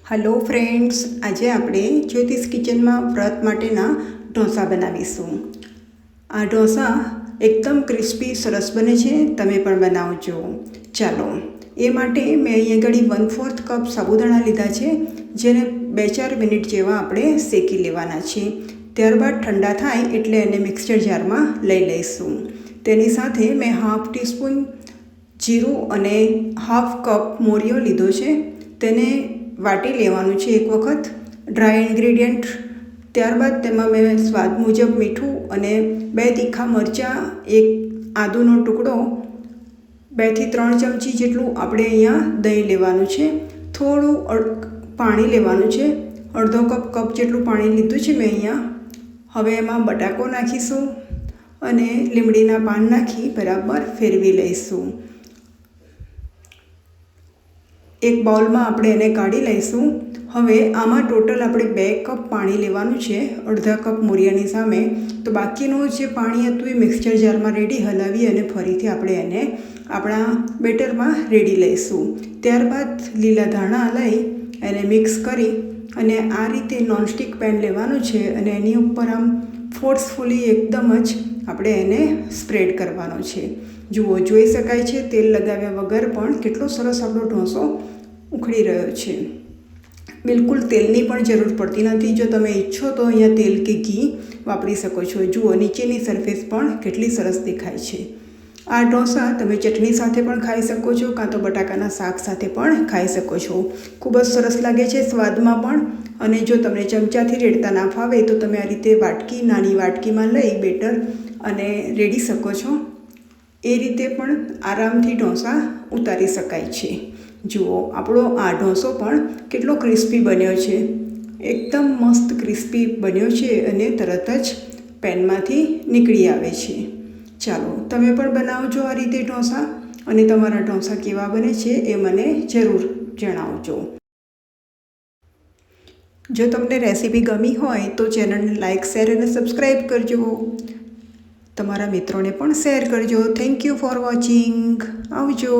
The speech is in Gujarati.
हेलो फ्रेंड्स, आज આપણે જ્યોતિષ કિચનમાં વ્રત માટેના ઢોસા બનાવીશું। આ ઢોસા એકદમ ક્રિસ્પી સરસ બને છે, તમે પણ બનાવજો। ચાલો, એ માટે મેં અહીંયા ઘડી 1/4 કપ સાબુદાણા લીધા છે, જેને 2-4 મિનિટ જેવા આપણે શેકી લેવાના છે। ત્યારબાદ ઠંડા થાય એટલે એને મિક્સર જારમાં લઈ લઈશું। તેની સાથે મેં હાફ ટીસ્પૂન જીરું અને હાફ કપ મોરિયો લીધો છે, તેને વાટી લેવાનું છે એક વખત ડ્રાય ઇન્ગ્રેડિયન્ટ। ત્યારબાદ તેમાં મેં સ્વાદ મુજબ મીઠું અને 2 તીખા મરચાં, એક આદુનો ટુકડો, 2 થી 3 ચમચી જેટલું આપણે અહીંયા દહીં લેવાનું છે। થોડું પાણી લેવાનું છે, અડધો કપ જેટલું પાણી લીધું છે મેં અહીંયા। હવે એમાં બટાકો નાખીશું અને લીમડીના પાન નાખી બરાબર ફેરવી લઈશું। એક બાઉલમાં આપણે એને કાઢી લઈશું। હવે આમાં ટોટલ આપણે 2 કપ પાણી લેવાનું છે, અડધા કપ મોરિયાની સામે। તો બાકીનું જે પાણી હતું એ મિક્સર જારમાં રેડી હલાવી અને ફરીથી આપણે એને આપણા બેટરમાં રેડી લઈશું। ત્યારબાદ લીલા ધાણા લઈ એને મિક્સ કરી અને આ રીતે નોનસ્ટિક પેન લેવાનું છે અને એની ઉપર આમ ફોર્સફુલી એકદમ જ આપણે એને સ્પ્રેડ કરવાનો છે। જુઓ, જોઈ શકાય છે તેલ લગાવ્યા વગર પણ કેટલો સરસ આપણો ઢોસો ઉખડી રહ્યો છે। બિલકુલ તેલની પણ જરૂર પડતી નથી। જો તમે ઈચ્છો તો અહીંયા તેલ કે ઘી વાપરી શકો છો। જુઓ, નીચેની સરફેસ પણ કેટલી સરસ દેખાય છે। આ ઢોસા તમે ચટણી સાથે પણ ખાઈ શકો છો, કાં તો બટાકાના શાક સાથે પણ ખાઈ શકો છો। ખૂબ જ સરસ લાગે છે સ્વાદમાં પણ। અને જો તમને ચમચાથી રેડતા ના ફાવે તો તમે આ રીતે નાની વાટકીમાં લઈ બેટર અને રેડી શકો છો। એ રીતે પણ આરામથી ઢોસા ઉતારી શકાય છે। જુઓ, આપણો આ ઢોસો પણ કેટલો ક્રિસ્પી બન્યો છે, એકદમ મસ્ત ક્રિસ્પી બન્યો છે અને તરત જ પેનમાંથી નીકળી આવે છે। ચાલો, તમે પણ બનાવજો આ રીતે ઢોસા, અને તમારા ઢોસા કેવા બને છે એ મને જરૂર જણાવજો। જો તમને રેસીપી ગમી હોય તો ચેનલને લાઇક, શેર અને સબસ્ક્રાઈબ કરજો। તમારા મિત્રોને પણ શેર કરજો। Thank you for watching. આવજો।